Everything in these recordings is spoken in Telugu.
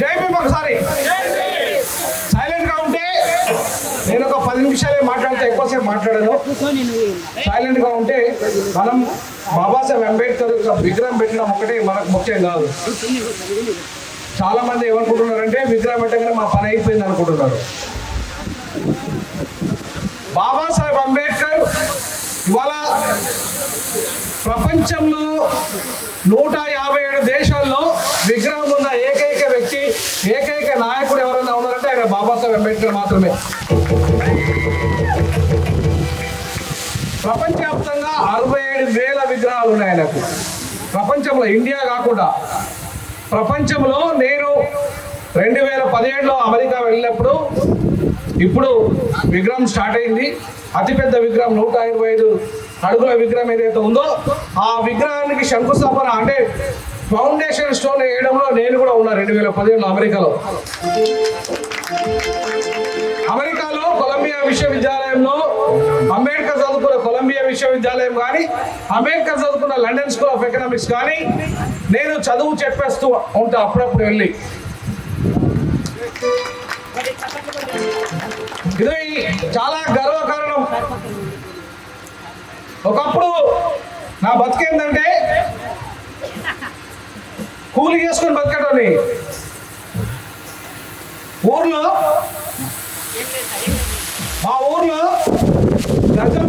జై భీమ్ ఒకసారి సైలెంట్ గా ఉంటే నేను ఒక 10 నిమిషాలే మాట్లాడితే ఎక్కువసేపు మాట్లాడను. సైలెంట్ గా ఉంటే మనం బాబాసాహెబ్ అంబేద్కర్ విగ్రహం పెట్టడం ఒకటే మనకు ముఖ్యం కాదు. చాలా మంది ఏమనుకుంటున్నారంటే విగ్రహం పెట్టగానే మా పని అయిపోయింది అనుకుంటున్నారు. బాబాసాహెబ్ అంబేద్కర్ ఇవాళ ప్రపంచంలో 157 దేశాల్లో విగ్రహం ఉన్న ఏకైక వ్యక్తి, ఏకైక నాయకుడు ఎవరైనా ఉన్నారంటే ఆయన బాబాసాహెబ్ అంబేద్కర్ మాత్రమే. ప్రపంచవ్యాప్తంగా 67,000 విగ్రహాలు ఉన్నాయి ఆయనకు. ప్రపంచంలో, ఇండియా కాకుండా ప్రపంచంలో నేను 2017లో అమెరికా వెళ్ళినప్పుడు ఇప్పుడు విగ్రహం స్టార్ట్ అయింది. అతిపెద్ద విగ్రహం 125 అడుగుల విగ్రహం ఏదైతే ఉందో ఆ విగ్రహానికి శంకుస్థాపన అంటే ఫౌండేషన్ స్టోన్ వేయడంలో నేను కూడా ఉన్నా 2017లో అమెరికాలో కొలంబియా విశ్వవిద్యాలయంలో అంబేద్కర్ చదువుకున్న కొలంబియా విశ్వవిద్యాలయం కానీ అంబేద్కర్ చదువుకున్న లండన్ స్కూల్ ఆఫ్ ఎకనామిక్స్ కానీ నేను చదువు చెప్పేస్తూ ఉంటా అప్పుడప్పుడు వెళ్ళి. ఇది చాలా గర్వకారణం. ఒకప్పుడు నా బతికేందంటే కూలి చేసుకుని బతికేటోని. మా ఊర్లో గజం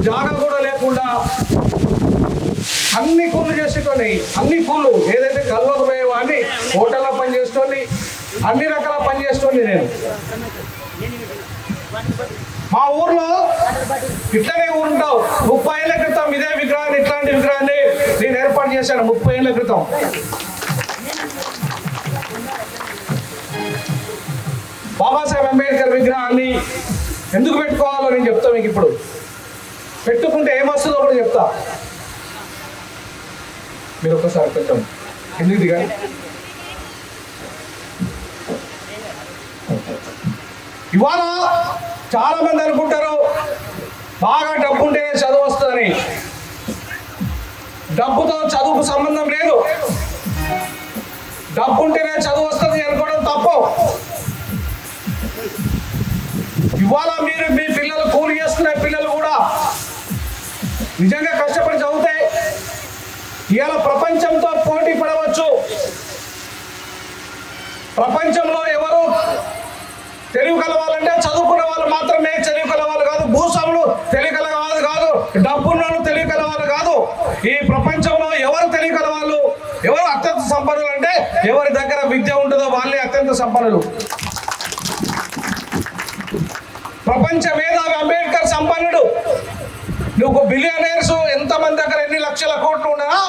జాగా కూడా లేకుండా అన్ని కూలు చేసేటోని. అన్ని కూలు ఏదైతే కల్వకు పోయేవో అన్ని హోటల్లో పని చేసేటోని, అన్ని రకాల పని చేసేటోని నేను. మా ఊర్లో ఇట్లనే ఉంటావు. 30 ఏళ్ల క్రితం ఇదే విగ్రహాన్ని, ఇట్లాంటి విగ్రహాన్ని నేను ఏర్పాటు చేశాను 30 ఏళ్ల క్రితం. బాబాసాహెబ్ అంబేద్కర్ విగ్రహాన్ని ఎందుకు పెట్టుకోవాలో నేను చెప్తా మీకు. ఇప్పుడు పెట్టుకుంటే ఏమొస్తుందో కూడా చెప్తా. మీరు ఒక్కసారి కొంచెం ఎందుకు దిగాలి. ఇవాళ చాలా మంది అనుకుంటారు బాగా డబ్బు ఉంటేనే చదువు వస్తుందని. డబ్బుతో చదువుకు సంబంధం లేదు. డబ్బు ఉంటేనే చదువు వస్తుంది అనుకోవడం తప్పు. ఇవాళ మీరు మీ పిల్లలు కూలి చేస్తున్న పిల్లలు కూడా నిజంగా కష్టపడి చదివితే ఇవాళ ప్రపంచంతో పోటీ పడవచ్చు. ప్రపంచంలో ఎవరు తెలివి కలవాలంటే చదువుకున్న వాళ్ళు మాత్రమే తెలివి కలవాలి కాదు. భూస్వాములు తెలివి కలవాలి కాదు. డబ్బున్న వాళ్ళు తెలివి కలవాలి కాదు. ఈ ప్రపంచంలో ఎవరు తెలివి కలవాళ్ళు, ఎవరు అత్యంత సంపన్నులు అంటే ఎవరి దగ్గర విద్య ఉంటుందో వాళ్ళే అత్యంత సంపన్నులు. ప్రపంచ మేధావి అంబేద్కర్ సంపన్నుడు. నువ్వు బిలియనర్స్ ఎంతమంది దగ్గర ఎన్ని లక్షల కోట్లు ఉండగా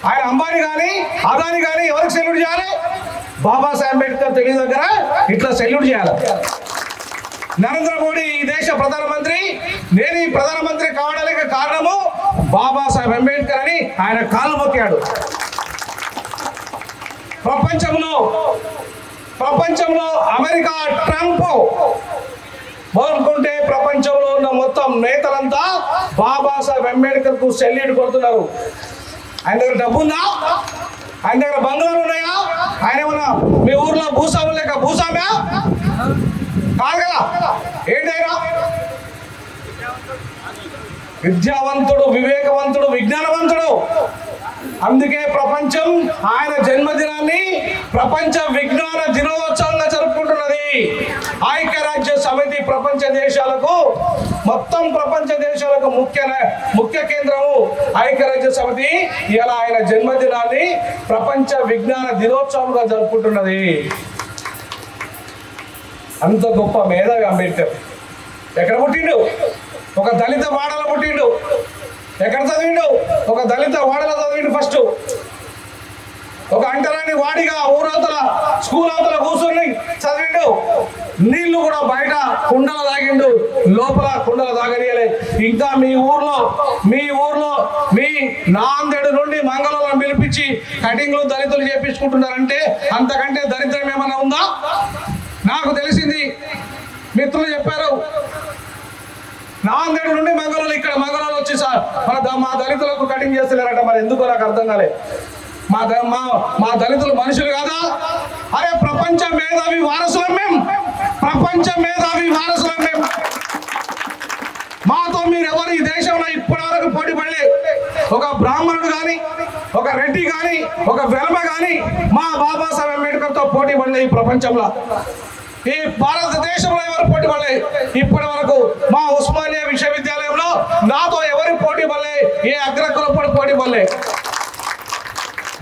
ఆయన అంబానీ కానీ అదాని కానీ ఎవరికి సెల్యూట్ చేయాలి? బాబాసాహెబ్ అంబేద్కర్ తెలివి దగ్గర ఇట్లా సెల్యూట్ చేయాలి. నరేంద్ర మోడీ ఈ దేశ ప్రధానమంత్రి. నేను ఈ ప్రధానమంత్రి కావడానికి కారణము బాబాసాహెబ్ అంబేద్కర్ అని ఆయన కాలు మొక్కాడు. ప్రపంచంలో అమెరికా ట్రంప్ మొదలుకుంటే ప్రపంచంలో ఉన్న మొత్తం నేతలంతా బాబాసాహెబ్ అంబేద్కర్ కు సెల్యూట్ కొడుతున్నారు. ఆయన దగ్గర డబ్బు ఉందా? ఆయన దగ్గర బంగ్లాలు ఉన్నాయా? ఆయన ఏమన్నా మీ ఊర్లో భూస్వాములు లేక భూస్వామ్యా కాదు కదా. ఏంటైనా విద్యావంతుడు, వివేకవంతుడు, విజ్ఞానవంతుడు. అందుకే ప్రపంచం ఆయన జన్మదినాన్ని ప్రపంచ విజ్ఞాన దినోత్సవంగా జరుపుకుంటున్నది. ఐక్యరాజ్య సమితి ప్రపంచ దేశాలకు, మొత్తం ప్రపంచ దేశాలకు ముఖ్య కేంద్రము ఐక్యరాజ్య సమితి ఇలా ఆయన జన్మదినాన్ని ప్రపంచ విజ్ఞాన దినోత్సవంగా జరుపుకుంటున్నది. అంత గొప్ప మేధావి అంబేద్కర్. ఎక్కడ పుట్టిండు? ఒక దళిత వాడలో పుట్టిండు. ఎక్కడ చదివిండు? ఒక దళిత వాడలో చదివిండు. ఫస్ట్ ఒక అంటరాని వాడిగా ఊరవతల స్కూల్ అవతల కూర్చొని చదివిండు. నీళ్లు కూడా బయట కుండల తాగిండు, లోపల కుండల తాగనీయలే. ఇంకా మీ ఊర్లో మీ నాందేడు నుండి మంగళవారం పిలిపించి కటింగ్లు దళితులు చేపించుకుంటున్నారంటే అంతకంటే దరిద్రం ఏమన్నా ఉందా? నాకు తెలిసింది, మిత్రులు చెప్పారు. నాందేడు నుండి మంగళవారం ఇక్కడ మంగళవారం వచ్చి సార్ మా దళితులకు కటింగ్ చేస్తున్నారట. మరి ఎందుకో నాకు అర్థం కాలే. మా దళితులు మనుషులు కాదా? అరే ప్రపంచ మేధావి వారసులం మేము, ప్రపంచ మేధావి వారసులం మేము. మాతో మీరు ఎవరు ఈ దేశంలో ఇప్పటి వరకు పోటీ పడలే. ఒక బ్రాహ్మణుడు కానీ, ఒక రెడ్డి కానీ, ఒక వెలమ కానీ మా బాబాసాహెబ్ అంబేద్కర్తో పోటీ పడలే. ఈ ప్రపంచంలో, ఈ భారతదేశంలో ఎవరు పోటీ పడలే ఇప్పటి వరకు. మా ఉస్మానియా విశ్వవిద్యాలయంలో నాతో ఎవరు పోటీ పడలే, ఏ అగ్రకులపడి పోటీ పడలే.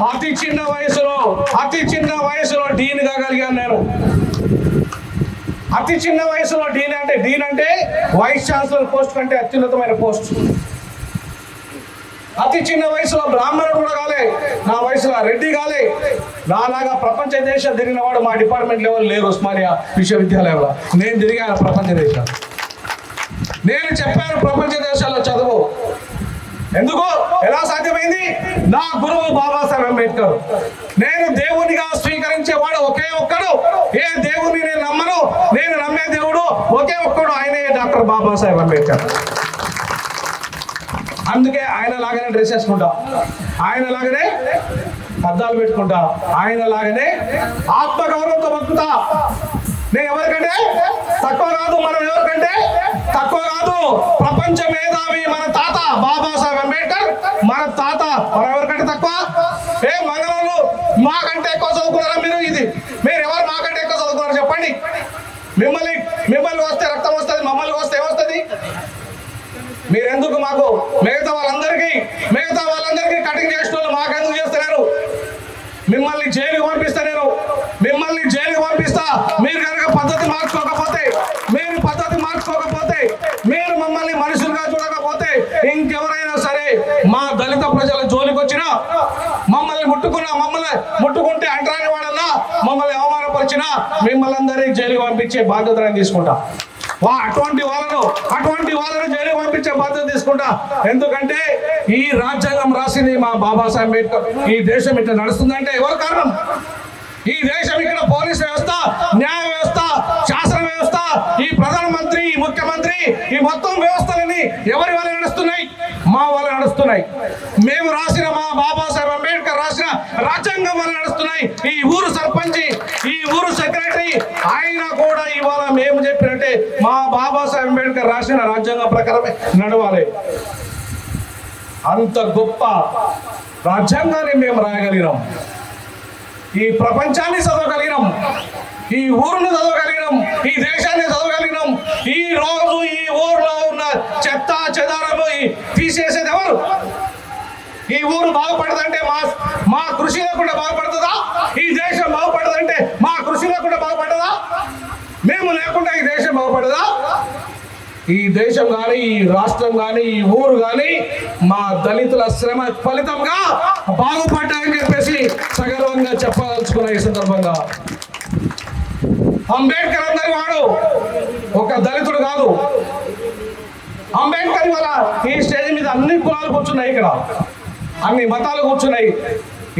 అతి చిన్న వయసులో డీన్ కాగలిగాను నేను. అతి చిన్న వయసులో డీన్ అంటే వైస్ ఛాన్సలర్ పోస్ట్ కంటే అత్యున్నతమైన పోస్ట్. అతి చిన్న వయసులో బ్రాహ్మణుడు కూడా కాలే, నా వయసులో రెడ్డి కాలే. నాలాగా ప్రపంచ దేశం తిరిగిన వాడు మా డిపార్ట్మెంట్ లెవెల్ లేరు. ఉస్మానియా విశ్వవిద్యాలయంలో నేను తిరిగాను ప్రపంచ దేశాలు. నేను చెప్పాను ప్రపంచ దేశాల్లో చదువు. ఎందుకు, ఎలా సాధ్యమైంది? నా గురువు బాబాసాహెబ్ అంబేద్కర్. నేను దేవునిగా స్వీకరించేవాడు ఒకే ఒక్కడు. ఏ దేవుని నేను నమ్మను, నేను నమ్మే దేవుడు ఒకే ఒక్కడు, ఆయనే డాక్టర్ బాబాసాహెబ్ అంబేద్కర్. అందుకే ఆయన లాగానే డ్రెస్ వేసుకుంటా, ఆయన లాగానే అద్దాలు పెట్టుకుంటా, ఆయన లాగానే ఆత్మగౌరవంతో బతుకుతా. నేను ఎవరికంటే తక్కువ కాదు, మనం ఎవరికంటే తక్కువ కాదు. ప్రపంచ మేధావి మన తాత బాబాసాహెబ్ అంబేద్కర్, మన తాత. మనం ఎవరికంటే తక్కువ? ఏ మంగళవాళ్ళు మాకంటే ఎక్కువ చదువుకున్నారా మీరు? మీరు ఎవరు మాకంటే ఎక్కువ చదువుకున్నారు చెప్పండి. మిమ్మల్ని వస్తే రక్తం వస్తుంది, మమ్మల్ని వస్తే ఏమొస్తుంది? మీరెందుకు మాకు మిగతా వాళ్ళందరికీ కటింగ్ చేసిన వాళ్ళు మాకెందుకు చేస్తున్నారు? మిమ్మల్ని జైలుకి పంపిస్తా, మిమ్మల్ని జైలుకి పంపిస్తా. మీరు కనుక పద్ధతి మార్చుకోకపోతే, మీరు మమ్మల్ని మనుషులుగా చూడకపోతే, ఇంకెవరైనా సరే మా దళిత ప్రజల జోలికి వచ్చినా, మమ్మల్ని ముట్టుకుంటే అంటరాని వాడన్నా, మమ్మల్ని అవమానపరిచినా మిమ్మల్ని అందరినీ జైలుకి పంపించే బాధ్యతను తీసుకుంటా. అటువంటి వాళ్ళను జైలుకి పంపించే బాధ్యత తీసుకుంటా. ఎందుకంటే ఈ రాజ్యాంగం రాసింది మా బాబాసాహెబ్ అంబేద్కర్. ఈ దేశం ఇట్లా నడుస్తుందంటే ఎవరు కారణం? ఈ దేశం ఇక్కడ పోలీస్ వ్యవస్థ, న్యాయ వ్యవస్థ, శాసన వ్యవస్థ, ఈ ప్రధానమంత్రి, ఈ ముఖ్యమంత్రి, ఈ మొత్తం వ్యవస్థలని ఎవరి వల్ల నడుస్తున్నాయి? మా వల్ల నడుస్తున్నాయి. మేము రాసిన, మా బాబాసాహెబ్ అంబేద్కర్ రాసిన రాజ్యాంగం వల్ల నడుస్తున్నాయి. ఈ ఊరు సర్పంచ్, ఈ ఊరు సెక్రటరీ, ఆయన కూడా ఇవాళ మేము చెప్పినట్టే మా బాబాసాహెబ్ అంబేద్కర్ రాసిన రాజ్యాంగం ప్రకారమే నడవాలి. అంత గొప్ప రాజ్యాంగాన్ని మేము రాయగలిగినాం. ఈ ప్రపంచాన్ని చదవగలిగినాం, ఈ ఊరును చదవగలిగినాం, ఈ దేశాన్ని చదవగలిగినాం. ఈ రోజు ఈ ఊర్లో ఉన్న చెత్త చెదారము తీసేసేది ఎవరు? ఈ ఊరు బాగుపడదంటే మా కృషి లేకుండా బాగుపడుతుందా? ఈ దేశం బాగుపడదంటే మా కృషి లేకుండా బాగుపడదా? మేము లేకుండా ఈ దేశం బాగుపడదా? ఈ దేశం కానీ, ఈ రాష్ట్రం కానీ, ఈ ఊరు కానీ మా దళితుల శ్రమ ఫలితంగా బాగుపడ్డాయని చెప్పేసి సగర్వంగా చెప్పదలుచుకున్న ఈ సందర్భంగా. అంబేద్కర్ అందరి వాడు, ఒక దళితుడు కాదు. అంబేద్కర్ వల్ల ఈ స్టేజ్ మీద అన్ని కులాలు కూర్చున్నాయి, ఇక్కడ అన్ని మతాలు కూర్చున్నాయి.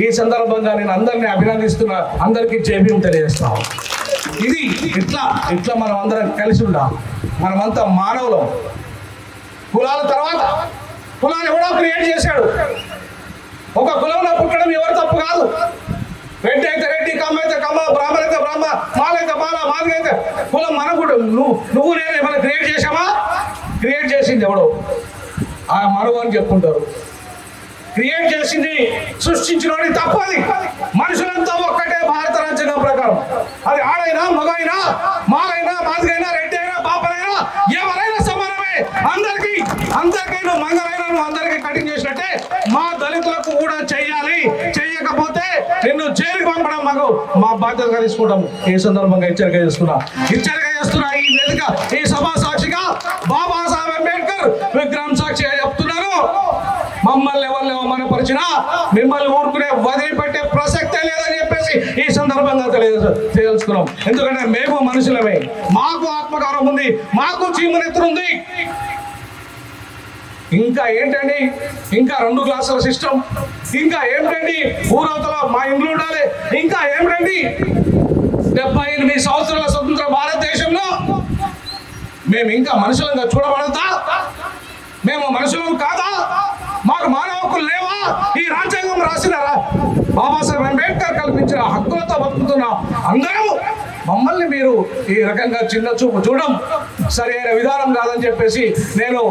ఈ సందర్భంగా నేను అందరినీ అభినందిస్తున్నా, అందరికీ జైభీం తెలియజేస్తాను. ఇది ఇట్లా మనం అందరం కలిసి ఉండాలి. మనమంతా మానవులం. కులాల తర్వాత కులాన్ని ఎవడో క్రియేట్ చేశాడు. ఒక కులంలో పుట్టడం ఎవరు తప్పు కాదు. రెడ్డి అయితే రెడ్డి, కమ్మ అయితే కమ్మ, బ్రాహ్మణ అయితే బ్రాహ్మ, మాలైతే మాల, మాదిగ అయితే కులం. మనం కూడా నువ్వు నేను ఏమైనా క్రియేట్ చేశామా? క్రియేట్ చేసింది ఎవడో, ఆ మనవు అని చెప్పుకుంటారు. క్రియేట్ చేసింది, సృష్టించిన తప్పు. అది మనుషులంతా ఒక్కటే భారత రాజ్యాంగం ప్రకారం. అది ఆడైనా, మగైనా, మాలైనా, మాదిగైనా, రెడ్డి అయినా, బాపనైనా, ఎవరైనా సమానమే. అందరికీ మంగళైనా అందరికీ కటింగ్ చేసినట్టే మా దళితులకు కూడా చెయ్యాలి. చెయ్యకపోతే నిన్ను జైలుకి పంపడం మా బాధ్యతగా తీసుకుంటాం. ఈ సందర్భంగా హెచ్చరిక చేస్తున్నా. ఈ వేదిక, ఈ సభా సాక్షిగా బాబాసాహెబ్ అంబేద్కర్ విగ్రహం సాక్షిగా చెప్తున్నాను. మమ్మల్ని ఎవరిని అవమానపరిచినా మిమ్మల్ని ఊరుకునే వదిలిపెట్టే ప్రసక్తే లేదని చెప్పేసి ఈ సందర్భంగా తెలుసుకున్నాం. ఎందుకంటే మేము మనుషులమే, మాకు ఆత్మగౌరవం ఉంది, మాకు చీమనెత్తునుంది. ఇంకా ఏంటండి, ఇంకా 2 క్లాసుల సిస్టమ్, ఇంకా ఏమిటండి ఊరవతల మా ఇంట్లో ఉండాలి, ఇంకా ఏమిటండి 78 సంవత్సరాల స్వతంత్ర భారతదేశంలో మేము ఇంకా మనుషులంగా చూడబడతా? మేము మనుషులం కాదా? మాకు మానవ హక్కులు లేవా? ఈ రాజ్యాంగం రాసినారా? బాబాసాహెబ్ అంబేద్కర్ కల్పించిన హక్కులతో బతుకుతున్న అందరము మమ్మల్ని మీరు ఈ రకంగా చిన్న చూపు చూడడం సరైన విధానం కాదని చెప్పేసి నేను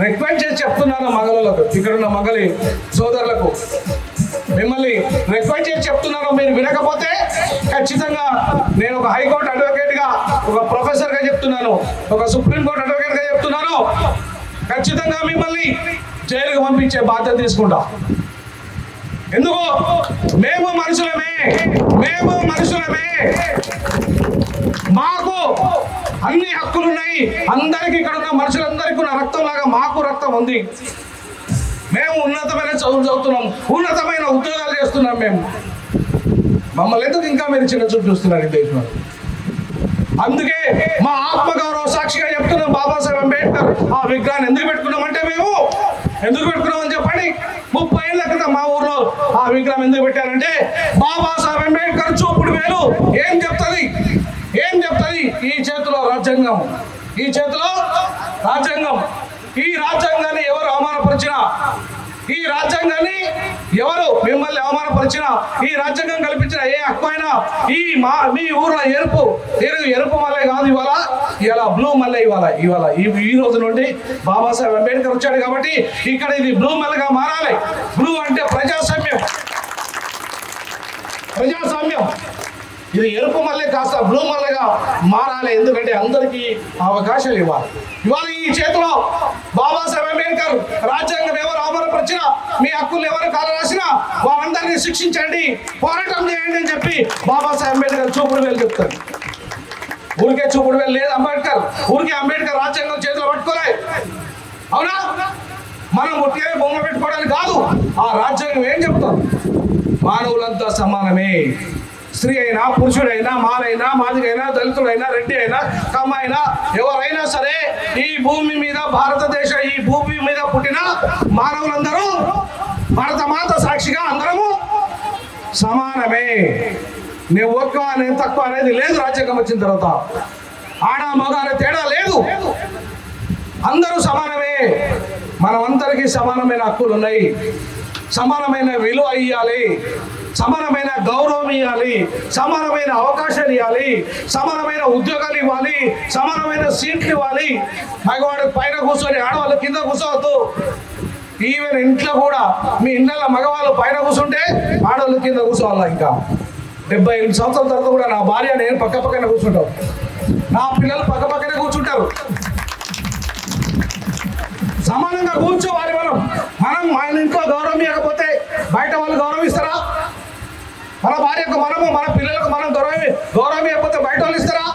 రిక్వెస్ట్ చేసి చెప్తున్నాను మగలకు, ఇక్కడున్న మగలి సోదరులకు మిమ్మల్ని రిక్వెస్ట్ చేసి చెప్తున్నాను. మీరు వినకపోతే ఖచ్చితంగా నేను ఒక హైకోర్టు అడ్వకేట్గా, ఒక ప్రొఫెసర్గా చెప్తున్నాను, ఒక సుప్రీంకోర్టు అడ్వకేట్గా చెప్తున్నాను, ఖచ్చితంగా మిమ్మల్ని జైలుకు పంపించే బాధ్యత తీసుకుంటాం. ఎందుకు? మేము మనుషులమే, మాకు అన్ని హక్కులు ఉన్నాయి. అందరికీ ఇక్కడ ఉన్న మనుషులందరికీ ఉన్న రక్తం లాగా మాకు రక్తం ఉంది. మేము ఉన్నతమైన చదువులు చదువుతున్నాం, ఉన్నతమైన ఉద్యోగాలు చేస్తున్నాం. మేము మమ్మల్ని ఎందుకు ఇంకా మీరు చిన్న చూపు చూస్తున్నారు ఈ దేశంలో? అందుకే మా ఆత్మగౌరవ సాక్షిగా చెప్తున్నాం, బాబాసాహెబ్ అంబేద్కర్ ఆ విగ్రహాన్ని ఎందుకు పెట్టుకున్నామంటే మేము ఎందుకు పెట్టుకున్నామని చెప్పండి. 30 ఏళ్ల క్రితం మా ఊర్లో ఆ విగ్రహం ఎందుకు పెట్టారంటే బాబాసాహెబ్ అంబేద్కర్ చూపుడు వేలు ఏం చెప్తుంది? ఈ చేతిలో రాజ్యాంగం, ఈ చేతిలో రాజ్యాంగం. ఈ రాజ్యాంగాన్ని ఎవరు అవమానపరిచినా, ఈ రాజ్యాంగాన్ని ఎవరు మిమ్మల్ని అవమానపరిచినా, ఈ రాజ్యాంగం కల్పించిన ఏ హక్కు అయినా మీ ఊర్లో ఎరుపు మల్లె కాదు, ఇవాళ బ్లూ మల్లె. ఇవాళ ఈ రోజు నుండి బాబాసాహెబ్ అంబేద్కర్ వచ్చాడు కాబట్టి ఇక్కడ ఇది బ్లూ మల్లెగా మారాలి. బ్లూ అంటే ప్రజాస్వామ్యం. ఇది ఎరుపు మల్లె కాస్త బ్లూ మల్లెగా మారాలి. ఎందుకంటే అందరికీ అవకాశాలు ఇవ్వాలి. ఇవాళ ఈ చేతిలో బాబాసాహెబ్ అంబేద్కర్ రాజ్యాంగం ఎవరు అవమానపరిచినా, మీ హక్కులు ఎవరు కాల రాసినా వారందరినీ శిక్షించండి, పోరాటం చేయండి అని చెప్పి బాబాసాహెబ్ అంబేద్కర్ చూపుడు వేలు చెప్తారు. ఊరికే చూపుడు వేలు లేదు అంబేద్కర్. ఊరికే అంబేద్కర్ రాజ్యాంగం చేతిలో పట్టుకోలే, అవునా? మనం ఒట్టిగా బొమ్మ పెట్టుకోవడానికి కాదు. ఆ రాజ్యాంగం ఏం చెప్తాం? మానవులంతా సమానమే. స్త్రీ అయినా, పురుషుడైనా, మాలైనా, మాదిగైనా, దళితుడైనా, రెడ్డి అయినా, కమ్మ అయినా, ఎవరైనా సరే ఈ భూమి మీద భారతదేశ ఈ భూమి మీద పుట్టిన మానవులందరూ భారతమాత సాక్షిగా అందరము సమానమే. నేను ఎక్కువ నేను తక్కువ అనేది లేదు. రాజ్యాంగం వచ్చిన తర్వాత ఆడ మగ అనే తేడా లేదు, అందరూ సమానమే. మనమందరికీ సమానమైన హక్కులు ఉన్నాయి. సమానమైన విలువ ఇవ్వాలి, సమానమైన గౌరవం ఇవ్వాలి, సమానమైన అవకాశాలు ఇవ్వాలి, సమానమైన ఉద్యోగాలు ఇవ్వాలి, సమానమైన సీట్లు ఇవ్వాలి. మగవాడు పైన కూర్చొని ఆడవాళ్ళు కింద కూర్చోవద్దు. ఈవెన్ ఇంట్లో కూడా మీ ఇళ్ళ మగవాళ్ళు పైన కూర్చుంటే ఆడవాళ్ళు కింద కూర్చోవాలి. ఇంకా 78 సంవత్సరాల తర్వాత కూడా నా భార్య నేను పక్కన కూర్చుంటాం, నా పిల్లలు పక్కనే కూర్చుంటారు. సమానంగా కూర్చోవాలి. మనం మన ఇంట్లో గౌరవం ఇవ్వకపోతే బయట వాళ్ళు గౌరవం ఇస్తారా? మన భార్యకు మనము, మన పిల్లలకు మనం గౌరవం ఇవ్వకపోతే బయట వాళ్ళు ఇస్తారా?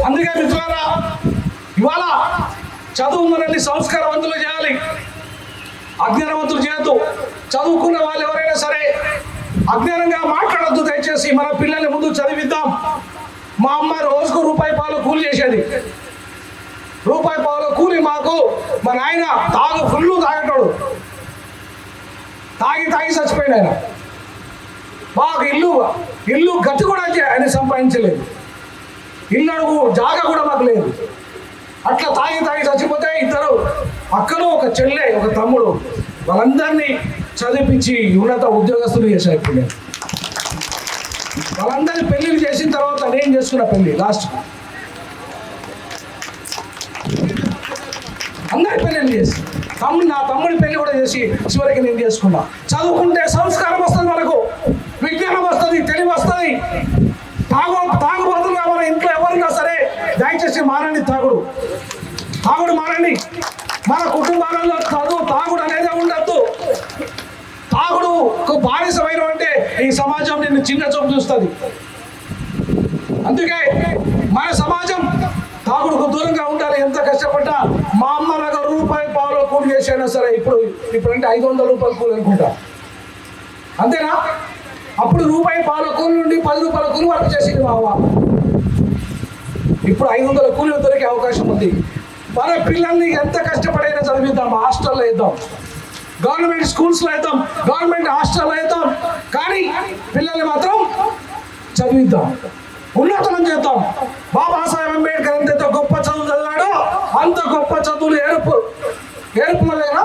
అందుకే మిత్రులారా, ఇవాళ చదువు మనల్ని సంస్కారవంతులు చేయాలి, అజ్ఞానవంతులు చేయొద్దు. చదువుకున్న వాళ్ళు ఎవరైనా సరే అజ్ఞానంగా మాట్లాడొద్దు. దయచేసి మన పిల్లల్ని ముందు చదివిద్దాం. మా అమ్మ రోజుకు ₹1 కూలి చేసేది. ₹1 కూలి మాకు. మా నాయన ఫుల్ తాగేటోడు, తాగి చచ్చిపోయాడు ఆయన. మాకు ఇల్లు గతి కూడా ఆయన సంపాదించలేదు, ఇల్లు అడుగు జాగా కూడా మాకు లేదు. అట్లా తాగి చచ్చిపోతే 2 అక్కలు, ఒక చెల్లె, ఒక తమ్ముడు, వాళ్ళందరినీ చదివించి ఉన్నత ఉద్యోగస్తులు చేశాను. ఇప్పుడు నేను వాళ్ళందరినీ పెళ్లిళ్ళు చేసిన తర్వాత నేను చేసుకున్న పెళ్లి లాస్ట్ అందరి పెళ్ళిళ్ళు చేసి నా తమ్ముడి పెళ్లి కూడా చేసి చివరికి నేను చేసుకున్నా. చదువుకుంటే సంస్కారం వస్తుంది, మనకు విజ్ఞానం వస్తుంది, తెలివి వస్తుంది. తాగుబోతులుగా మన ఇంట్లో ఎవరైనా సరే దయచేసి మానండి, తాగుడు మానండి. మన కుటుంబాలలో తాగుడు అనేది ఉండద్దు. తాగుడుకు బానిసమైన అంటే ఈ సమాజం నిన్ను చిన్న చూపు చూస్తుంది. అందుకే మన సమాజం తాగుడుకు దూరంగా ఉండాలి. ఎంత కష్టపడ్డా మా అమ్మ నాకు ₹1 కూలి చేసైనా సరే ఇప్పుడంటే ₹500 కూలి అనుకుంటా, అంతేనా? అప్పుడు ₹1 కూలి నుండి ₹10 కూలి వరకు చేసింది మా అమ్మ. ఇప్పుడు 500 కూలి దొరికే అవకాశం ఉంది. మన పిల్లల్ని ఎంత కష్టపడైనా చదివిద్దాం, హాస్టల్లో వేద్దాం, గవర్నమెంట్ స్కూల్స్లో వేద్దాం, గవర్నమెంట్ హాస్టల్లో వేద్దాం. కానీ పిల్లల్ని మాత్రం చదివిద్దాం, ఉన్నతం చేద్దాం. బాబాసాహెబ్ అంబేద్కర్ ఎంత గొప్ప చదువు చదివాడు, అంత గొప్ప చదువులు ఏర్పు వల్లేనా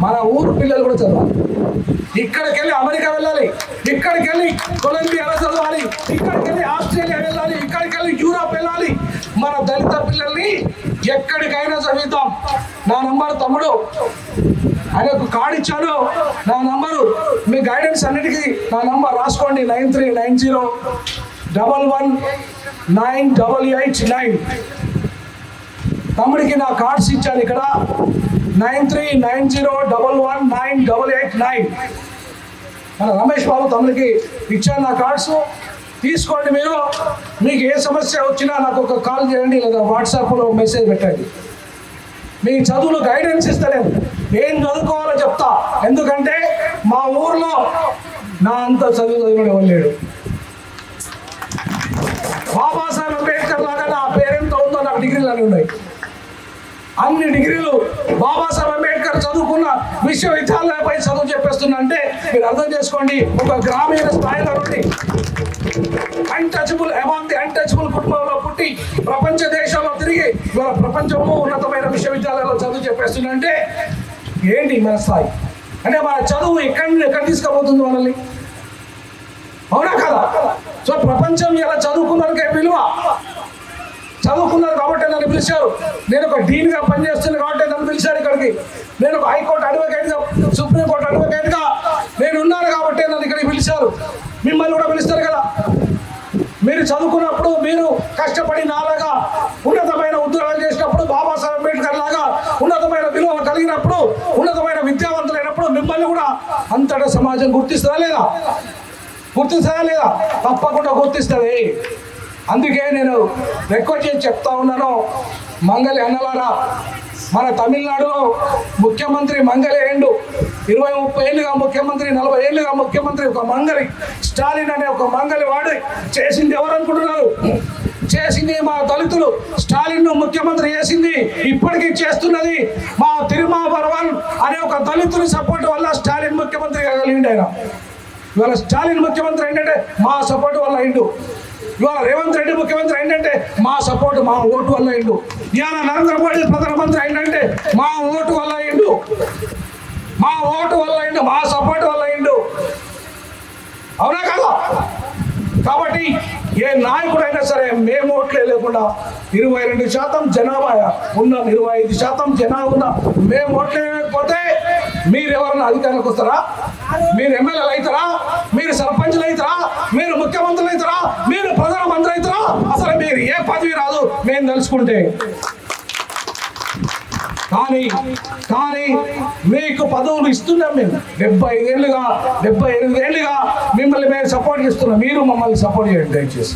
మన ఊరు పిల్లలు కూడా చదవాలి. ఇక్కడికి వెళ్ళి అమెరికా వెళ్ళాలి, ఇక్కడికి వెళ్ళి కొలంబియాలో చదవాలి, ఇక్కడికి వెళ్ళి ఆస్ట్రేలియా వెళ్ళాలి, ఇక్కడికి వెళ్ళి యూరోప్ వెళ్ళాలి. మన దళిత పిల్లల్ని ఎక్కడికైనా చదివిద్దాం. నా నంబర్ తమ్ముడు ఆయనకు కార్డు ఇచ్చాను, నా నంబరు మీ గైడెన్స్ అన్నిటికీ నా నంబర్ రాసుకోండి. 9390119889. తమ్ముడికి నా కార్డ్స్ ఇచ్చాను ఇక్కడ 9390119889. మన రమేష్ బాబు తమ్ముడికి ఇచ్చాను నా కార్డ్స్. తీసుకోండి. మీరు మీకు ఏ సమస్య వచ్చినా నాకు ఒక కాల్ చేయండి, లేదా వాట్సాప్లో మెసేజ్ పెట్టండి. మీ చదువులు గైడెన్స్ ఇస్తలేదు, ఏం చదువుకోవాలో చెప్తా. ఎందుకంటే మా ఊర్లో నా అంత చదివిన ఎవరు లేడు. బాబాసాహెబ్ అంబేద్కర్ లాగా నా పేరెంత ఉందో నాకు డిగ్రీలు అన్నీ ఉన్నాయి. అన్ని డిగ్రీలు బాబాసాహెబ్ అంబేద్కర్ చదువుకున్న విశ్వవిద్యాలయాలపై చదువు చెప్పేస్తున్నా అంటే మీరు అర్థం చేసుకోండి. ఒక గ్రామీణ స్థాయిలో నుండి అన్టచబుల్ కుటుంబంలో పుట్టి ప్రపంచ దేశాల్లో తిరిగి ఇవాళ ప్రపంచంలో ఉన్నతమైన విశ్వవిద్యాలయాల్లో చదువు చెప్పేస్తున్నా అంటే ఏంటి మన స్థాయి? అంటే మన చదువు ఎక్కడ తీసుకుపోతుంది మనల్ని? అవునా కదా? సో ప్రపంచం ఇలా చదువుకున్నాకే విలువ. చదువుకున్నారు కాబట్టి నన్ను పిలిచారు. నేను ఒక డీన్గా పనిచేస్తున్నాను కాబట్టి నన్ను పిలిచారు ఇక్కడికి. నేను ఒక హైకోర్టు అడ్వకేట్గా, సుప్రీంకోర్టు అడ్వకేట్గా నేను ఉన్నాను కాబట్టి నన్ను ఇక్కడికి పిలిచారు. మిమ్మల్ని కూడా పిలుస్తారు కదా. మీరు చదువుకున్నప్పుడు, మీరు కష్టపడి నాలాగా ఉన్నతమైన ఉద్యోగాలు చేసినప్పుడు, బాబాసాహెబ్ అంబేద్కర్ లాగా ఉన్నతమైన విలువ కలిగినప్పుడు, ఉన్నతమైన విద్యావంతులైనప్పుడు మిమ్మల్ని కూడా అంతటా సమాజం గుర్తిస్తుందా లేదా? తప్పకుండా గుర్తిస్తుంది. అందుకే నేను రిక్వెస్ట్ చేసి చెప్తా ఉన్నాను, మంగళి అన్నలారా, మన తమిళనాడులో ముఖ్యమంత్రి మంగళి అయ్యిండు. 20-30 ఏళ్ళుగా ముఖ్యమంత్రి, 40 ఏళ్ళుగా ముఖ్యమంత్రి. ఒక మంగళి స్టాలిన్ అనే ఒక మంగళి వాడు చేసింది ఎవరు అనుకుంటున్నారు? చేసింది మా దళితులు. స్టాలిన్ ముఖ్యమంత్రి చేసింది, ఇప్పటికీ చేస్తున్నది మా తిరుమావరవన్ అనే ఒక దళితుని సపోర్ట్ వల్ల స్టాలిన్ ముఖ్యమంత్రి కాగలిగిండు. ఆయన ఇవాళ స్టాలిన్ ముఖ్యమంత్రి ఏంటంటే మా సపోర్ట్ వల్ల అయిండు. ఇవాళ రేవంత్ రెడ్డి ముఖ్యమంత్రి ఏంటంటే మా సపోర్ట్, మా ఓటు వల్ల అయిండు. ఇవాళ నరేంద్ర మోడీ ప్రధానమంత్రి ఏంటంటే మా ఓటు వల్ల అయిండు, మా సపోర్ట్ వల్ల అయిండు. అవునా కదా? కాబట్టి ఏ నాయకుడైనా సరే మేము ఓట్లే లేకుండా 22% జనాభా ఉన్న, 25% జనాభా ఉన్న మేము ఓట్లే లేకపోతే మీరు ఎవరన్నా అధికారానికి వస్తారా? మీరు ఎమ్మెల్యేలు అవుతారా? మీరు సర్పంచ్లు అవుతారా? మీరు ముఖ్యమంత్రులు అవుతారా? మీరు ప్రధానమంత్రి అవుతారా? అసలు మీరు ఏ పదవి రాదు మేము తెలుసుకుంటే. కానీ మీకు పదవులు ఇస్తున్నాం. మేము 75 ఏళ్ళుగా మిమ్మల్ని మేము సపోర్ట్ చేస్తున్నాం. మీరు మమ్మల్ని సపోర్ట్ చేయండి దయచేసి.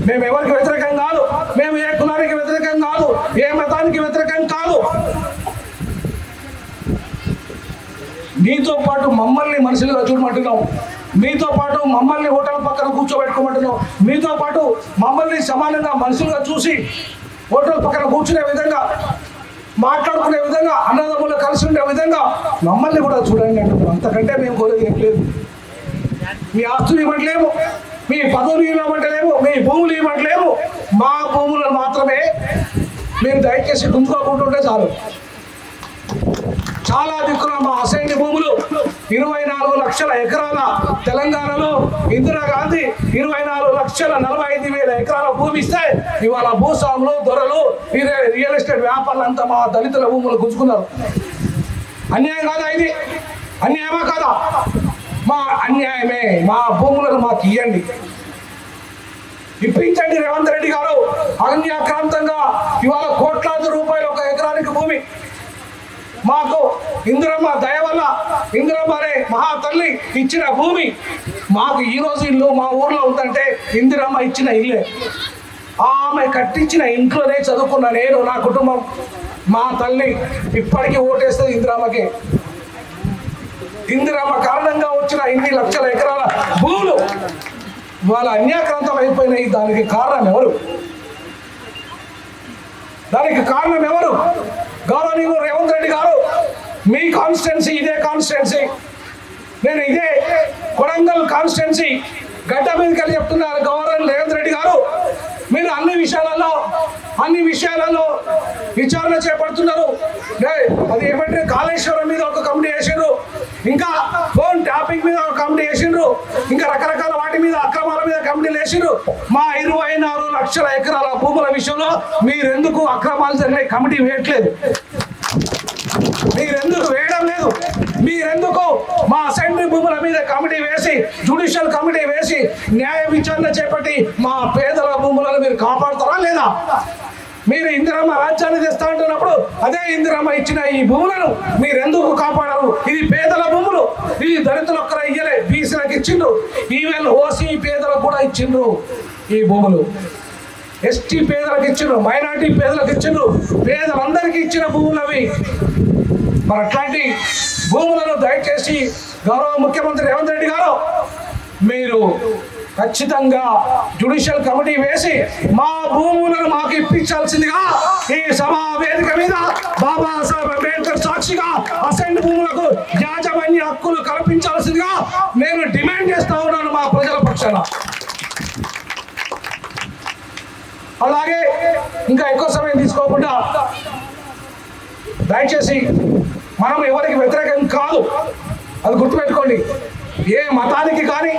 మేము ఎవరికి వ్యతిరేకం కాదు, మేము ఏ కులానికి వ్యతిరేకం కాదు, ఏ మతానికి వ్యతిరేకం కాదు. మీతో పాటు మమ్మల్ని మనుషులుగా చూడమంటున్నాం, మీతో పాటు మమ్మల్ని హోటల్ పక్కన కూర్చోబెట్టుకోమంటున్నాం, మీతో పాటు మమ్మల్ని సమానంగా మనుషులుగా చూసి హోటల్ పక్కన కూర్చునే విధంగా, మాట్లాడుకునే విధంగా, అన్నదమ్ములు కలిసి ఉండే విధంగా మమ్మల్ని కూడా చూడండి అంటున్నాం. అంతకంటే మేము కోరేది ఏం లేదు. మీ ఆస్తులు ఇవ్వట్లేము, మీ పదవులు ఇవ్వమంటలేము, మీ భూములు ఇవ్వట్లేము. మా భూములను మాత్రమే మీరు దయచేసి గుంజుకోకుంటుంటే చాలు. చాలా దిక్కున మా అసైన్ భూములు 24 లక్షల ఎకరాల తెలంగాణలో ఇందిరాగాంధీ 24,45,000 ఎకరాల భూమి ఇస్తే ఇవాళ భూస్వాములు, దొరలు, రియల్ ఎస్టేట్ వ్యాపారులంతా మా దళితుల భూములు గుంజుకున్నారు. అన్యాయం కాదా ఇది? అన్యాయమా కాదా? మా అన్యాయమే. మా భూములను మాకు ఇవ్వండి, ఇప్పించండి. రేవంత్ రెడ్డి గారు అన్యాక్రాంతంగా ఇవాళ కోట్లాది రూపాయలు ఒక ఎకరానికి భూమి మాకు ఇందిరమ్మ దయ వల్ల, ఇందిరమ్మ అనే మహా తల్లి ఇచ్చిన భూమి మాకు ఈరోజు ఇల్లు మా ఊర్లో ఉందంటే ఇందిరమ్మ ఇచ్చిన ఇల్లే. ఆమె కట్టించిన ఇంట్లోనే చదువుకున్న నేను, నా కుటుంబం, మా తల్లి ఇప్పటికీ ఓటేస్తుంది ఇందిరమ్మకే. ఇందిరమ్మ కారణంగా వచ్చిన ఇన్ని లక్షల ఎకరాల భూములు ఇవాళ అన్యాక్రాంతం అయిపోయినాయి. దానికి కారణం ఎవరు? గౌరవనీయులు రేవంత్ రెడ్డి గారు, మీ కాన్స్టిట్యున్సీ ఇదే కాన్స్టిట్యున్సీ, నేను ఇదే కొడంగల్ కాన్స్టిట్యున్సీ గడ్డ మీదకి వెళ్ళి చెప్తున్నారు. గవర్నర్ రేవంత్ రెడ్డి గారు, మీరు అన్ని విషయాలలో విచారణ చేపడుతున్నారు. అది ఏమంటే కాళేశ్వరం మీద ఒక కమిటీ వేసిండ్రు, ఇంకా ఫోన్ ట్యాపింగ్ మీద ఒక కమిటీ వేసిండ్రు, ఇంకా రకరకాల వాటి మీద అక్రమాల మీద కమిటీలు వేసిండ్రు. మా 24 లక్షల ఎకరాల భూముల విషయంలో మీరెందుకు అక్రమాలు జరిగిన కమిటీ వేయట్లేదు? మీరెందుకు వేయడం లేదు? మీరెందుకు మా అసెంబ్లీ భూముల మీద కమిటీ వేసి, జ్యుడిషియల్ కమిటీ వేసి న్యాయ విచారణ చేపట్టి మా పేదల భూములను మీరు కాపాడుతారా లేదా? మీరు ఇందిరమ్మ రాజ్యాన్ని తెస్తా అంటున్నప్పుడు అదే ఇందిరమ్మ ఇచ్చిన ఈ భూములను మీరెందుకు కాపాడరు? ఇది పేదల భూములు, ఈ దళితులు ఒక్కరు ఇయ్యలే, బీసీలకు ఇచ్చిండ్రు, ఈవెన్ ఓసీ పేదలకు కూడా ఇచ్చిండ్రు ఈ భూములు, ఎస్టీ పేదలకు ఇచ్చిండ్రు, మైనార్టీ పేదలకు ఇచ్చిండ్రు, పేదలందరికీ ఇచ్చిన భూములు అవి. మరి అట్లాంటి భూములను దయచేసి గౌరవ ముఖ్యమంత్రి రేవంత్ రెడ్డి గారు మీరు ఖచ్చితంగా జ్యుడిషియల్ కమిటీ వేసి మా భూములను మాకు ఇప్పించాల్సిందిగా ఈ సభా వేదిక మీద బాబాసాహెబ్ అంబేద్కర్ సాక్షిగా అసెంబ్లీ భూములకు యాజమాన్య హక్కులు కల్పించాల్సిందిగా నేను డిమాండ్ చేస్తా ఉన్నాను మా ప్రజల పక్షాన. అలాగే ఇంకా ఎక్కువ సమయం తీసుకోకుండా దయచేసి మనం ఎవరికి వ్యతిరేకం కాదు, అది గుర్తుపెట్టుకోండి. ఏ మతానికి కానీ,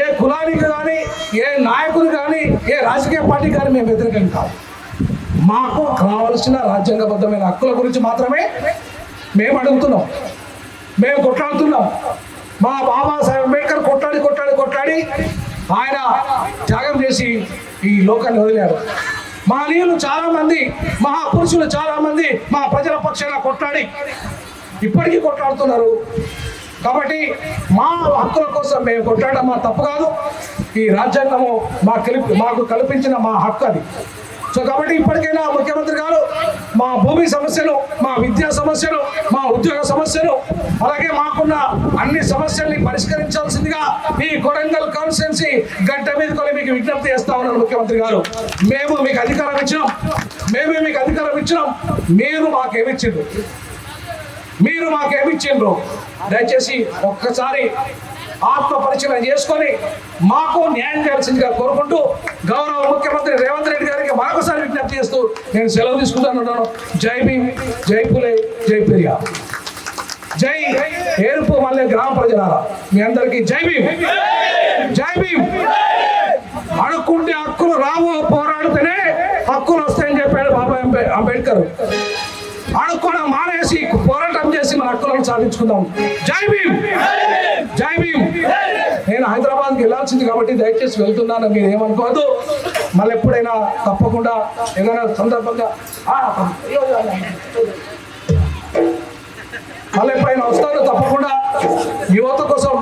ఏ కులానికి కానీ, ఏ నాయకుడికి కానీ, ఏ రాజకీయ పార్టీకి కానీ మేము వ్యతిరేకం కాదు. మాకు కావలసిన రాజ్యాంగబద్ధమైన హక్కుల గురించి మాత్రమే మేము అడుగుతున్నాం, మేము కొట్లాడుతున్నాం. మా బాబాసాహెబ్ అంబేద్కర్ కొట్లాడి ఆయన త్యాగం చేసి ఈ లోకాన్ని వదిలారు. మహనీయులు చాలామంది, మహాపురుషులు చాలామంది మా ప్రజల పక్షాన కొట్లాడి ఇప్పటికీ కొట్లాడుతున్నారు. కాబట్టి మా హక్కుల కోసం మేము కొట్లాడడం మా తప్పు కాదు. ఈ రాజ్యాంగము మాకు కల్పించిన మా హక్కు అది. సో కాబట్టి ఇప్పటికైనా ముఖ్యమంత్రి గారు మా భూమి సమస్యలు, మా విద్యా సమస్యలు, మా ఉద్యోగ సమస్యలు, అలాగే మాకున్న అన్ని సమస్యల్ని పరిష్కరించాల్సిందిగా ఈ కొడంగల్ కాన్స్టిట్యున్సీ గడ్డ మీద కొన్ని మీకు విజ్ఞప్తి చేస్తా ఉన్నాను. ముఖ్యమంత్రి గారు, మేము మీకు అధికారం ఇచ్చినాం, మీరు మాకేమిచ్చిండ్రు? దయచేసి ఒక్కసారి ఆత్మ పరిశీలన చేసుకొని మాకు న్యాయం చేయాల్సిందిగా కోరుకుంటూ గౌరవ ముఖ్యమంత్రి రేవంత్ రెడ్డి గారికి మరొకసారి విజ్ఞప్తి చేస్తూ నేను సెలవు తీసుకుంటాను. జై భీమ్, జై పులే, జై పెరియార్, జై ఏరుపు మల్లె గ్రామ ప్రజలారా, మీ అందరికీ జై భీమ్, జై భీమ్. అడుక్కుంటే హక్కులు రావు, పోరాడితేనే హక్కులు వస్తాయని చెప్పాడు బాబా అంబేద్కర్. అడుక్కోవడం మానేసి పోరాటం చేసి మన హక్కులను సాధించుకుందాం. జై భీమ్, జై భీమ్. నేను హైదరాబాద్కి వెళ్ళాల్సింది కాబట్టి దయచేసి వెళ్తున్నాను, మీరు ఏమనుకోవద్దు. మళ్ళీ ఎప్పుడైనా తప్పకుండా ఏదైనా సందర్భంగా మళ్ళీ ఎప్పుడైనా వస్తాను తప్పకుండా. యువత కోసం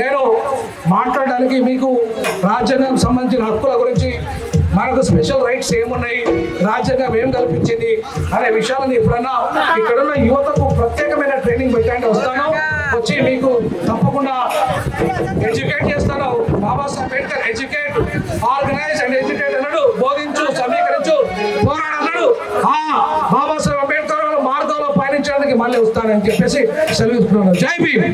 నేను మాట్లాడడానికి, మీకు రాజ్యాంగం సంబంధించిన హక్కుల గురించి, మనకు స్పెషల్ రైట్స్ ఏమున్నాయి, రాజ్యాంగం ఏం కల్పించింది అనే విషయాలను ఎప్పుడన్నా ఇక్కడున్న యువతకు ప్రత్యేకమైన ట్రైనింగ్ పెట్టండి. వస్తాను, వచ్చి మీకు తప్పకుండా ఎడ్యుకేట్ చేస్తాను. Babasaheb Ambedkar educate, organise and educate అన్నాడు, బోధించు, సమీకరించు, పోరాడన్నాడు. బాబాసాహెబ్ అంబేద్కర్ మార్గంలో పయనించడానికి మళ్ళీ వస్తానని చెప్పేసి సెలవు. జై భీమ్.